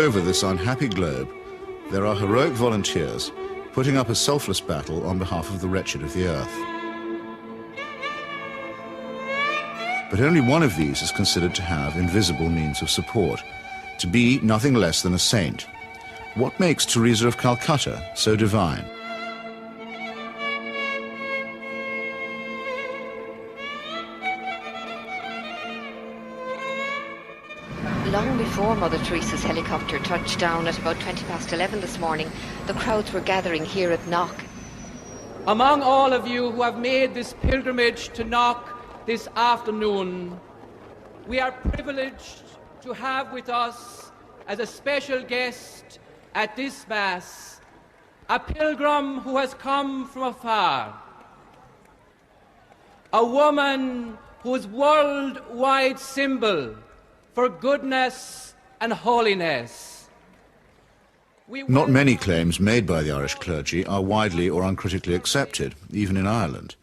over this unhappy globe, there are heroic volunteers putting up a selfless battle on behalf of the wretched of the earth. But only one of these is considered to have invisible means of support, to be nothing less than a saint. What makes Teresa of Calcutta so divine? Long before Mother Teresa's helicopter touched down at about 11:20 this morning, the crowds were gathering here at Knock. Among all of you who have made this pilgrimage to Knock this afternoon, we are privileged to have with us as a special guest at this Mass a pilgrim who has come from afar, a woman whose worldwide symbol for goodness and holiness. Not many claims made by the Irish clergy are widely or uncritically accepted, even in Ireland.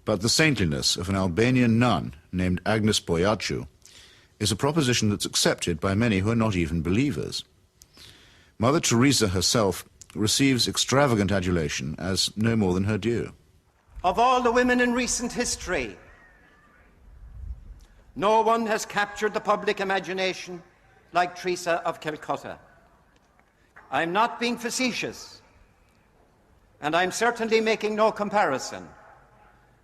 But the saintliness of an Albanian nun named Agnes Boiaciu is a proposition that's accepted by many who are not even believers. Mother Teresa herself receives extravagant adulation as no more than her due. Of all the women in recent history, no one has captured the public imagination like Teresa of Calcutta. I'm not being facetious, and I'm certainly making no comparison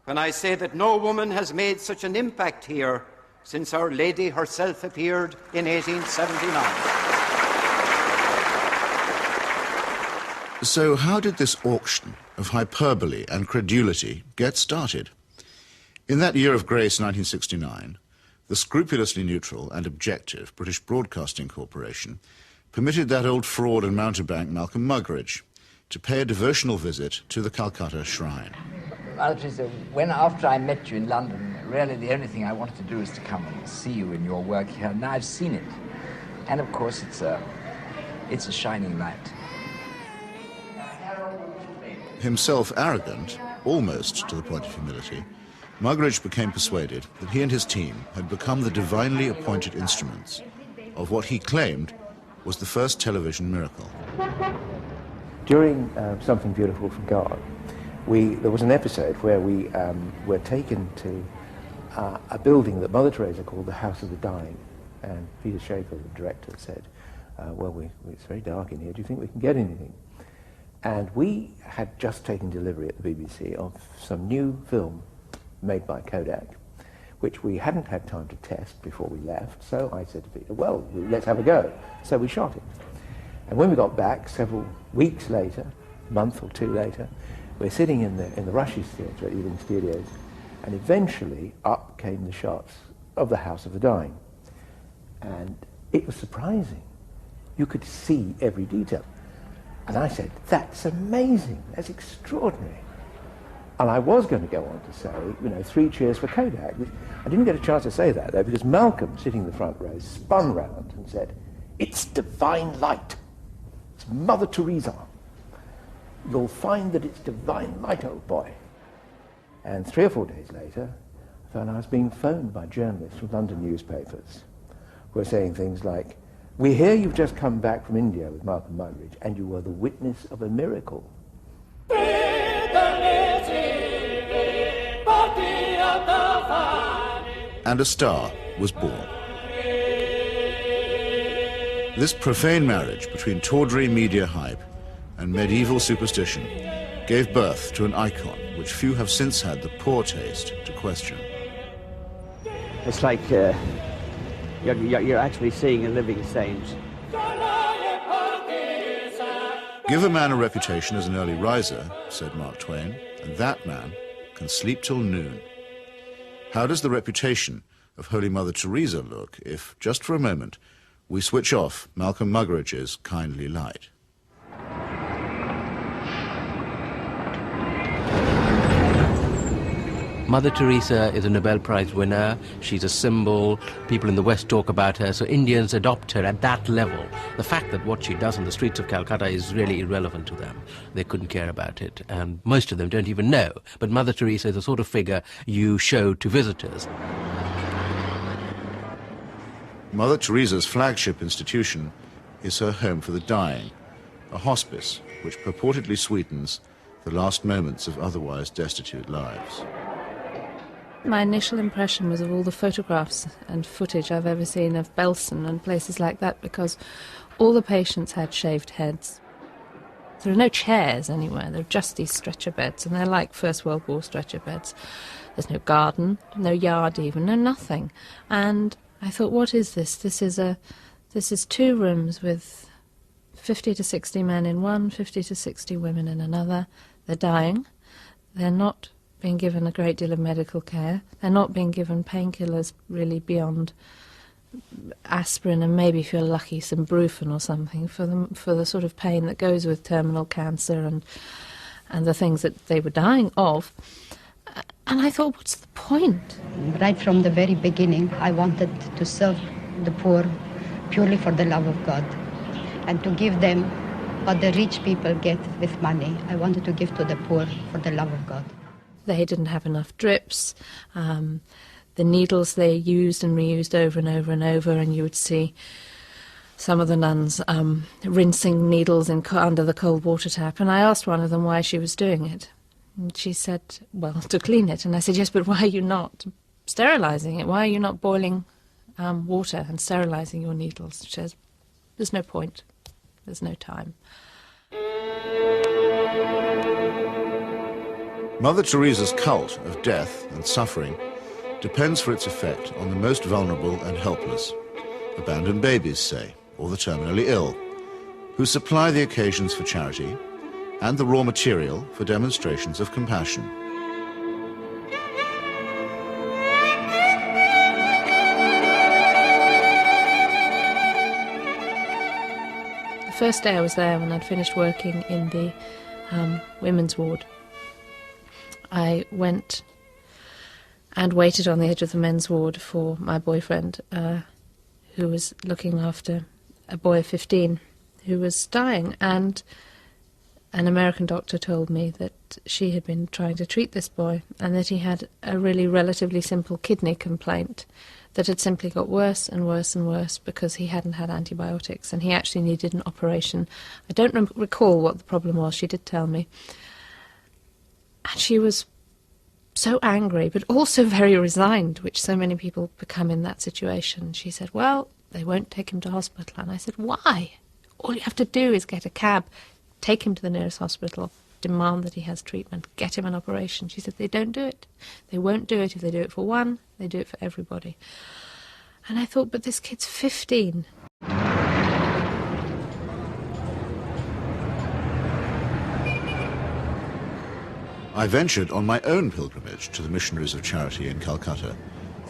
when I say that no woman has made such an impact here since Our Lady herself appeared in 1879. So how did this auction of hyperbole and credulity get started? In that year of grace, 1969, the scrupulously neutral and objective British Broadcasting Corporation permitted that old fraud and mountebank Malcolm Muggeridge to pay a devotional visit to the Calcutta Shrine. Well, Teresa, after I met you in London, really the only thing I wanted to do is to come and see you in your work here. Now I've seen it. And of course it's a shining light. Himself arrogant, almost to the point of humility, Muggeridge became persuaded that he and his team had become the divinely appointed instruments of what he claimed was the first television miracle. During Something Beautiful from God, there was an episode where we were taken to a building that Mother Teresa called the House of the Dying, and Peter Schaefer, the director, said, it's very dark in here, do you think we can get anything? And we had just taken delivery at the BBC of some new film made by Kodak, which we hadn't had time to test before we left, so I said to Peter, well, let's have a go. So we shot it. And when we got back, several weeks later, a month or two later, we're sitting in the Rushes Theatre at Ealing Studios, and eventually up came the shots of the House of the Dying. And it was surprising. You could see every detail. And I said, that's amazing, that's extraordinary. And I was going to go on to say, 3 cheers for Kodak. I didn't get a chance to say that, though, because Malcolm, sitting in the front row, spun round and said, it's divine light. It's Mother Teresa. You'll find that it's divine light, old boy. And 3 or 4 days later, I found I was being phoned by journalists from London newspapers who were saying things like, we hear you've just come back from India with Malcolm Muggeridge, and you were the witness of a miracle. And a star was born. This profane marriage between tawdry media hype and medieval superstition gave birth to an icon which few have since had the poor taste to question. It's like you're actually seeing a living saint. Give a man a reputation as an early riser, said Mark Twain, and that man can sleep till noon. How does the reputation of Holy Mother Teresa look if, just for a moment, we switch off Malcolm Muggeridge's kindly light? Mother Teresa is a Nobel Prize winner. She's a symbol. People in the West talk about her, so Indians adopt her at that level. The fact that what she does on the streets of Calcutta is really irrelevant to them. They couldn't care about it, and most of them don't even know. But Mother Teresa is the sort of figure you show to visitors. Mother Teresa's flagship institution is her home for the dying, a hospice which purportedly sweetens the last moments of otherwise destitute lives. My initial impression was of all the photographs and footage I've ever seen of Belsen and places like that, because all the patients had shaved heads. There are no chairs anywhere, there are just these stretcher beds, and they're like First World War stretcher beds. There's no garden, no yard even, no nothing. And I thought, what is this? This is 2 rooms with 50 to 60 men in one, 50 to 60 women in another. They're dying. They're not being given a great deal of medical care. They're not being given painkillers really beyond aspirin and maybe, if you're lucky, some Brufen or something for the sort of pain that goes with terminal cancer and the things that they were dying of. And I thought, what's the point? Right from the very beginning, I wanted to serve the poor purely for the love of God and to give them what the rich people get with money. I wanted to give to the poor for the love of God. They didn't have enough drips. The needles they used and reused over and over and over, and you would see some of the nuns rinsing needles under the cold water tap. And I asked one of them why she was doing it. And she said, well, to clean it. And I said, yes, but why are you not sterilising it? Why are you not boiling water and sterilising your needles? She says, there's no point. There's no time. Mother Teresa's cult of death and suffering depends for its effect on the most vulnerable and helpless, abandoned babies, say, or the terminally ill, who supply the occasions for charity and the raw material for demonstrations of compassion. The first day I was there, when I'd finished working in the women's ward, I went and waited on the edge of the men's ward for my boyfriend, who was looking after a boy of 15 who was dying. And an American doctor told me that she had been trying to treat this boy and that he had a really relatively simple kidney complaint that had simply got worse and worse and worse because he hadn't had antibiotics, and he actually needed an operation. I don't recall what the problem was. She did tell me. And she was so angry, but also very resigned, which so many people become in that situation. She said, well, they won't take him to hospital. And I said, why? All you have to do is get a cab, take him to the nearest hospital, demand that he has treatment, get him an operation. She said, they don't do it. They won't do it. If they do it for one, they do it for everybody. And I thought, but this kid's 15. I ventured on my own pilgrimage to the Missionaries of Charity in Calcutta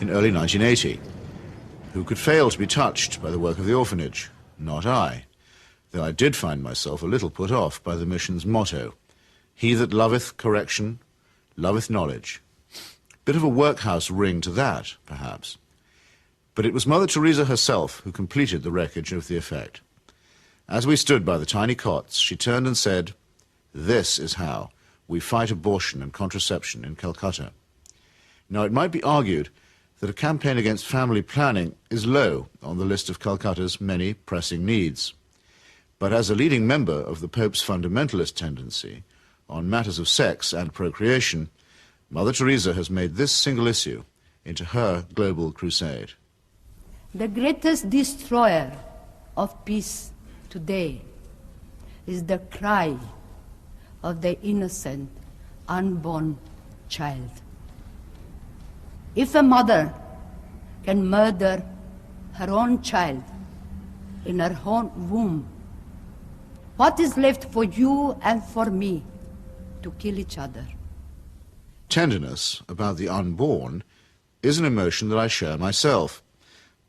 in early 1980. Who could fail to be touched by the work of the orphanage? Not I, though I did find myself a little put off by the mission's motto, he that loveth correction, loveth knowledge. Bit of a workhouse ring to that, perhaps. But it was Mother Teresa herself who completed the wreckage of the effect. As we stood by the tiny cots, she turned and said, this is how we fight abortion and contraception in Calcutta. Now, it might be argued that a campaign against family planning is low on the list of Calcutta's many pressing needs. But as a leading member of the Pope's fundamentalist tendency on matters of sex and procreation, Mother Teresa has made this single issue into her global crusade. The greatest destroyer of peace today is the cry of the innocent, unborn child. If a mother can murder her own child in her own womb, what is left for you and for me to kill each other? Tenderness about the unborn is an emotion that I share myself.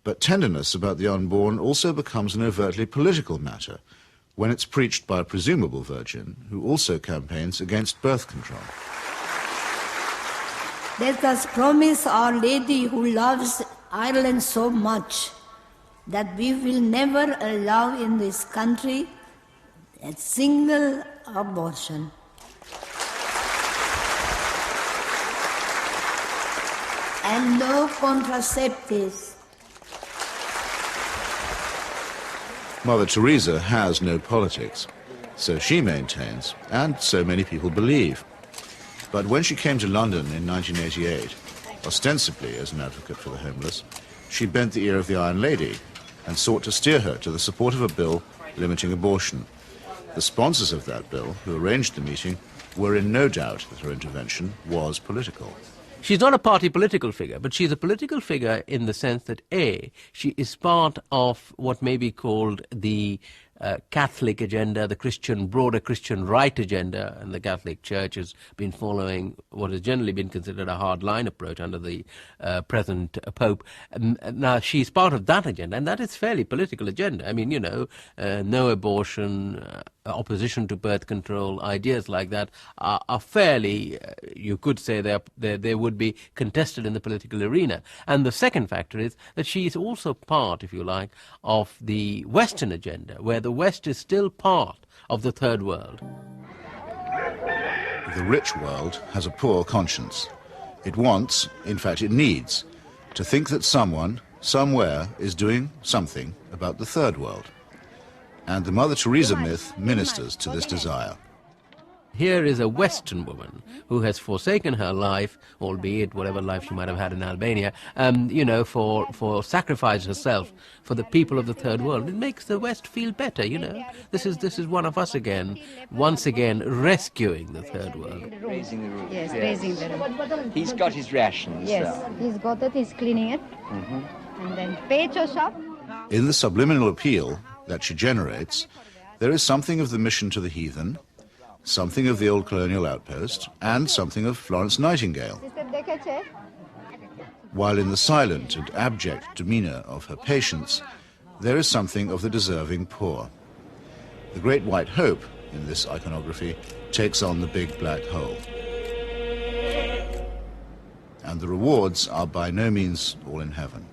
But tenderness about the unborn also becomes an overtly political matter when it's preached by a presumable virgin who also campaigns against birth control. Let us promise Our Lady, who loves Ireland so much, that we will never allow in this country a single abortion. And no contraceptives. Mother Teresa has no politics, so she maintains, and so many people believe. But when she came to London in 1988, ostensibly as an advocate for the homeless, she bent the ear of the Iron Lady and sought to steer her to the support of a bill limiting abortion. The sponsors of that bill, who arranged the meeting, were in no doubt that her intervention was political. She's not a party political figure, but she's a political figure in the sense that, A, she is part of what may be called the Catholic agenda, the broader Christian right agenda, and the Catholic Church has been following what has generally been considered a hard-line approach under the present Pope. Now, she's part of that agenda, and that is fairly political agenda. I mean, you know, no abortion, opposition to birth control, ideas like that are fairly, you could say they would be contested in the political arena. And the second factor is that she is also part, if you like, of the Western agenda, where the West is still part of the third world. The rich world has a poor conscience. It wants, in fact it needs, to think that someone, somewhere, is doing something about the third world. And the Mother Teresa myth ministers to this desire. Here is a Western woman who has forsaken her life, albeit whatever life she might have had in Albania, you know, for sacrifice herself for the people of the third world. It makes the West feel better, you know. This is one of us again, once again rescuing the third world. Raising the roof. Yes, raising the roof. He's got his rations. Yes, he's got it, he's cleaning it. And then pay to shop. In the subliminal appeal that she generates, there is something of the mission to the heathen, something of the old colonial outpost, and something of Florence Nightingale. While in the silent and abject demeanour of her patients, there is something of the deserving poor. The great white hope in this iconography takes on the big black hole. And the rewards are by no means all in heaven.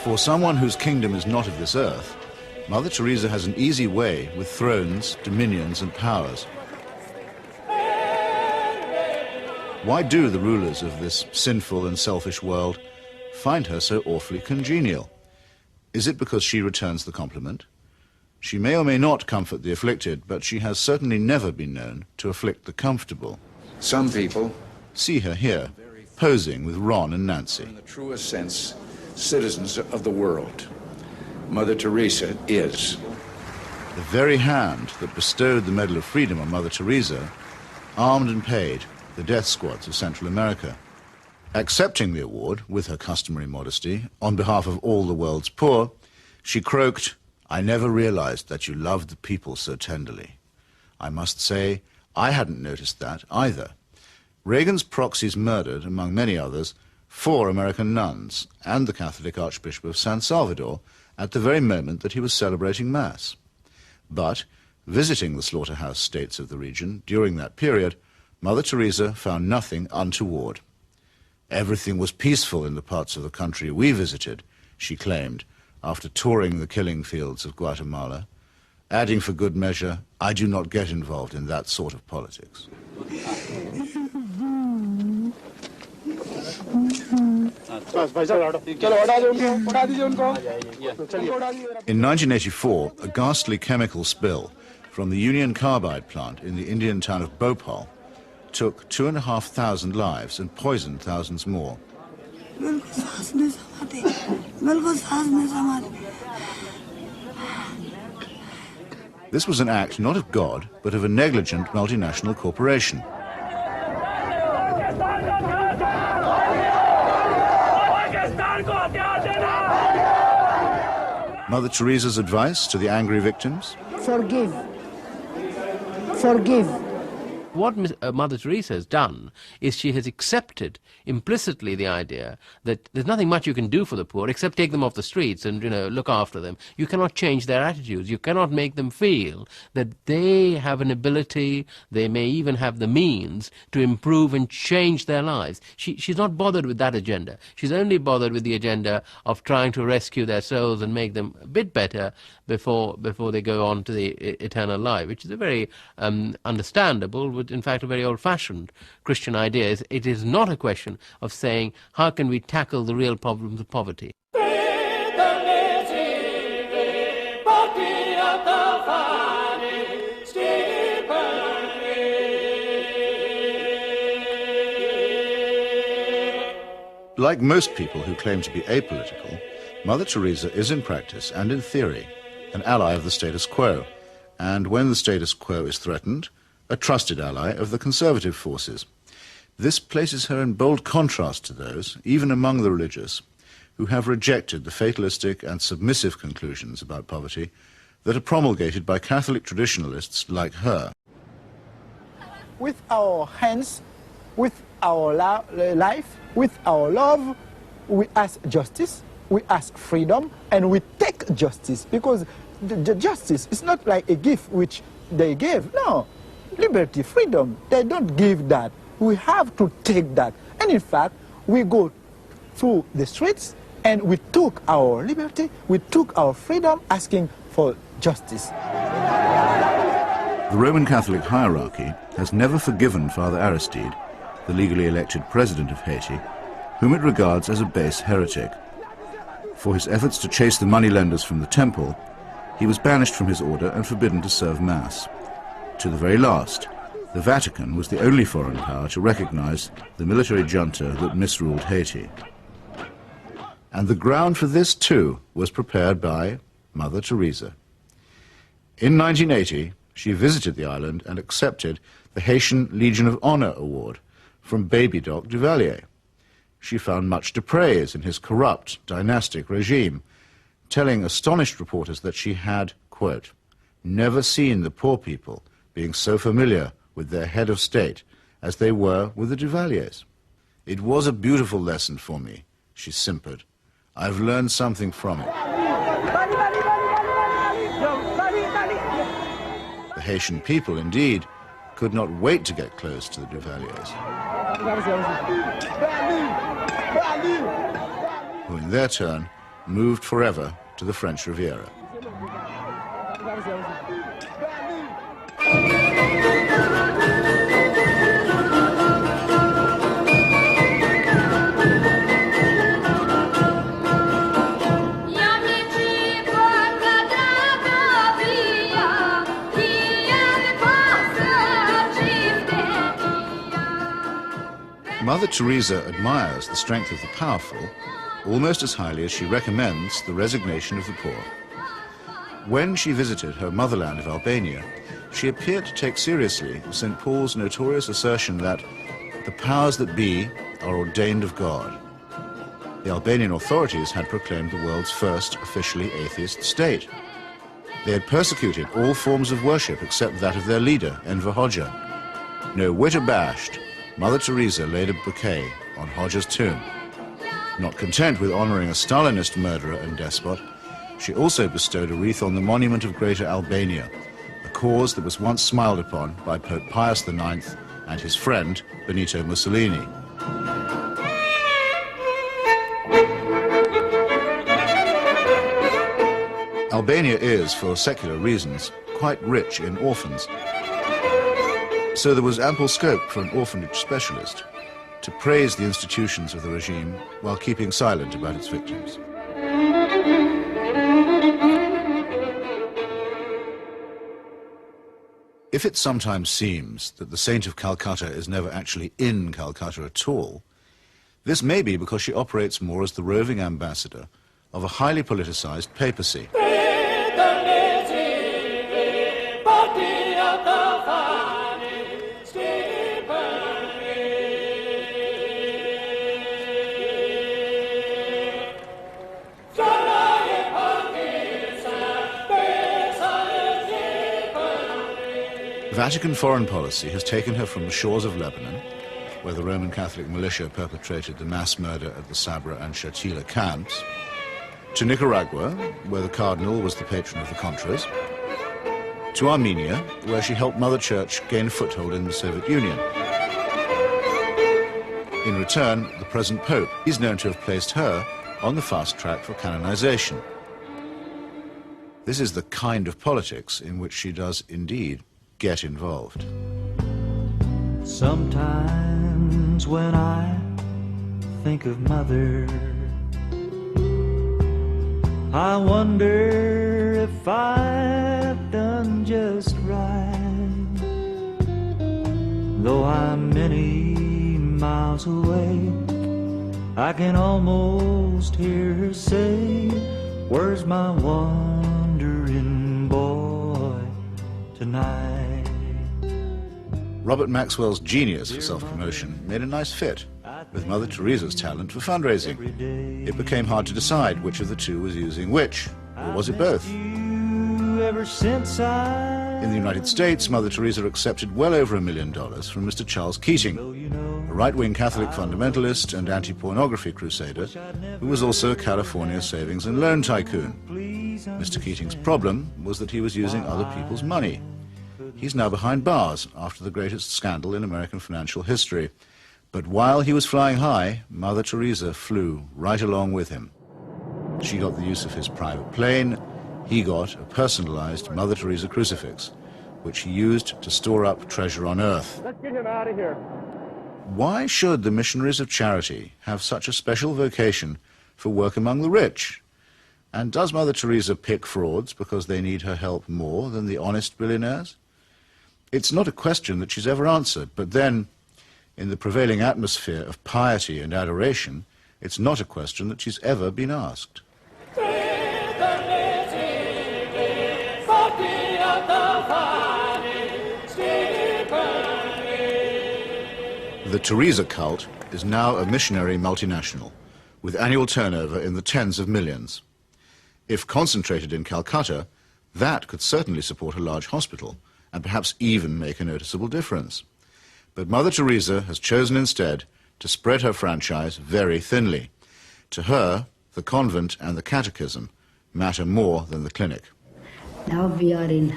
For someone whose kingdom is not of this earth, Mother Teresa has an easy way with thrones, dominions, and powers. Why do the rulers of this sinful and selfish world find her so awfully congenial? Is it because she returns the compliment? She may or may not comfort the afflicted, but she has certainly never been known to afflict the comfortable. Some people see her here, posing with Ron and Nancy. In the truest sense, citizens of the world. Mother Teresa is. The very hand that bestowed the Medal of Freedom on Mother Teresa armed and paid the death squads of Central America. Accepting the award, with her customary modesty, on behalf of all the world's poor, she croaked, "I never realized that you loved the people so tenderly." I must say, I hadn't noticed that either. Reagan's proxies murdered, among many others, 4 American nuns and the Catholic Archbishop of San Salvador at the very moment that he was celebrating Mass. But, visiting the slaughterhouse states of the region during that period, Mother Teresa found nothing untoward. Everything was peaceful in the parts of the country we visited, she claimed, after touring the killing fields of Guatemala, adding for good measure, "I do not get involved in that sort of politics." In 1984, a ghastly chemical spill from the Union Carbide plant in the Indian town of Bhopal took 2,500 lives and poisoned thousands more. This was an act not of God, but of a negligent multinational corporation. Mother Teresa's advice to the angry victims? Forgive. Forgive. What Mother Teresa has done is she has accepted implicitly the idea that there's nothing much you can do for the poor except take them off the streets and, look after them. You cannot change their attitudes. You cannot make them feel that they have an ability, they may even have the means to improve and change their lives. She's not bothered with that agenda. She's only bothered with the agenda of trying to rescue their souls and make them a bit better before they go on to the eternal life, which is a very understandable, but in fact a very old-fashioned Christian idea. It is not a question of saying, how can we tackle the real problems of poverty? Like most people who claim to be apolitical, Mother Teresa is in practice and in theory an ally of the status quo, and when the status quo is threatened, a trusted ally of the conservative forces. This places her in bold contrast to those, even among the religious, who have rejected the fatalistic and submissive conclusions about poverty that are promulgated by Catholic traditionalists like her. With our hands, with our life, with our love, we ask justice, we ask freedom, and we take justice, because the justice is not like a gift which they gave. No, liberty, freedom, they don't give that. We have to take that. And in fact, we go through the streets and we took our liberty, we took our freedom, asking for justice. The Roman Catholic hierarchy has never forgiven Father Aristide, the legally elected president of Haiti, whom it regards as a base heretic. For his efforts to chase the moneylenders from the temple, he was banished from his order and forbidden to serve Mass. To the very last, the Vatican was the only foreign power to recognize the military junta that misruled Haiti. And the ground for this, too, was prepared by Mother Teresa. In 1980, she visited the island and accepted the Haitian Legion of Honor Award from Baby Doc Duvalier. She found much to praise in his corrupt, dynastic regime, telling astonished reporters that she had, quote, never seen the poor people being so familiar with their head of state as they were with the Duvaliers. It was a beautiful lesson for me, she simpered. I've learned something from it. The Haitian people, indeed, could not wait to get close to the Duvaliers, who in their turn moved forever to the French Riviera. Mother Teresa admires the strength of the powerful almost as highly as she recommends the resignation of the poor. When she visited her motherland of Albania, she appeared to take seriously St. Paul's notorious assertion that the powers that be are ordained of God. The Albanian authorities had proclaimed the world's first officially atheist state. They had persecuted all forms of worship except that of their leader, Enver Hoxha. No whit abashed, Mother Teresa laid a bouquet on Hoxha's tomb. Not content with honoring a Stalinist murderer and despot, she also bestowed a wreath on the monument of Greater Albania, a cause that was once smiled upon by Pope Pius IX and his friend, Benito Mussolini. Albania is, for secular reasons, quite rich in orphans. So there was ample scope for an orphanage specialist to praise the institutions of the regime while keeping silent about its victims. If it sometimes seems that the Saint of Calcutta is never actually in Calcutta at all, this may be because she operates more as the roving ambassador of a highly politicized papacy. Vatican foreign policy has taken her from the shores of Lebanon, where the Roman Catholic militia perpetrated the mass murder at the Sabra and Shatila camps, to Nicaragua, where the Cardinal was the patron of the Contras, to Armenia, where she helped Mother Church gain a foothold in the Soviet Union. In return, the present Pope is known to have placed her on the fast track for canonization. This is the kind of politics in which she does indeed get involved. Sometimes when I think of Mother, I wonder if I've done just right. Though I'm many miles away, I can almost hear her say, "Where's my wandering boy tonight?" Robert Maxwell's genius for self-promotion made a nice fit with Mother Teresa's talent for fundraising. It became hard to decide which of the two was using which, or was it both? In the United States, Mother Teresa accepted well over $1 million from Mr. Charles Keating, a right-wing Catholic fundamentalist and anti-pornography crusader who was also a California savings and loan tycoon. Mr. Keating's problem was that he was using other people's money. He's now behind bars after the greatest scandal in American financial history. But while he was flying high, Mother Teresa flew right along with him. She got the use of his private plane. He got a personalized Mother Teresa crucifix, which he used to store up treasure on earth. Let's get him out of here. Why should the missionaries of charity have such a special vocation for work among the rich? And does Mother Teresa pick frauds because they need her help more than the honest billionaires? It's not a question that she's ever answered, but then, in the prevailing atmosphere of piety and adoration, it's not a question that she's ever been asked. The Teresa cult is now a missionary multinational, with annual turnover in the tens of millions. If concentrated in Calcutta, that could certainly support a large hospital, and perhaps even make a noticeable difference. But Mother Teresa has chosen instead to spread her franchise very thinly. To her, the convent and the catechism matter more than the clinic. Now we are in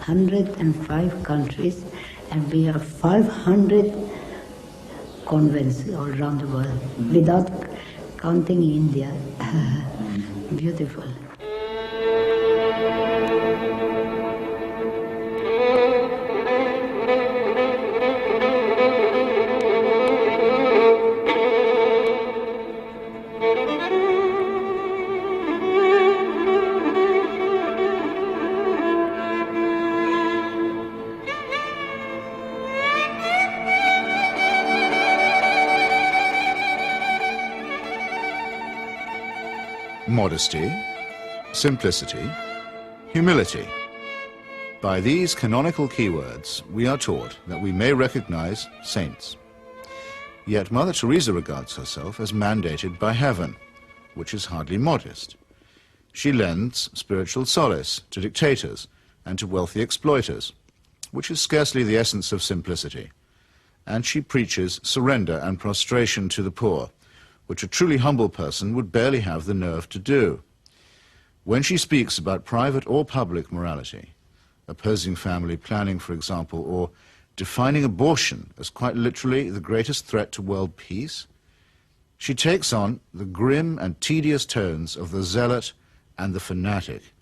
105 countries and we have 500 convents all around the world, without counting India. Beautiful. Modesty, simplicity, humility. By these canonical keywords, we are taught that we may recognize saints. Yet Mother Teresa regards herself as mandated by heaven, which is hardly modest. She lends spiritual solace to dictators and to wealthy exploiters, which is scarcely the essence of simplicity. And she preaches surrender and prostration to the poor, which a truly humble person would barely have the nerve to do. When she speaks about private or public morality, opposing family planning, for example, or defining abortion as quite literally the greatest threat to world peace, she takes on the grim and tedious tones of the zealot and the fanatic.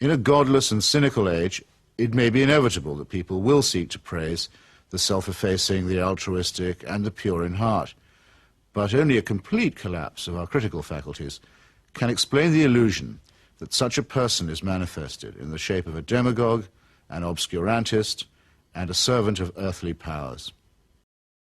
In a godless and cynical age, it may be inevitable that people will seek to praise the self-effacing, the altruistic, and the pure in heart. But only a complete collapse of our critical faculties can explain the illusion that such a person is manifested in the shape of a demagogue, an obscurantist, and a servant of earthly powers.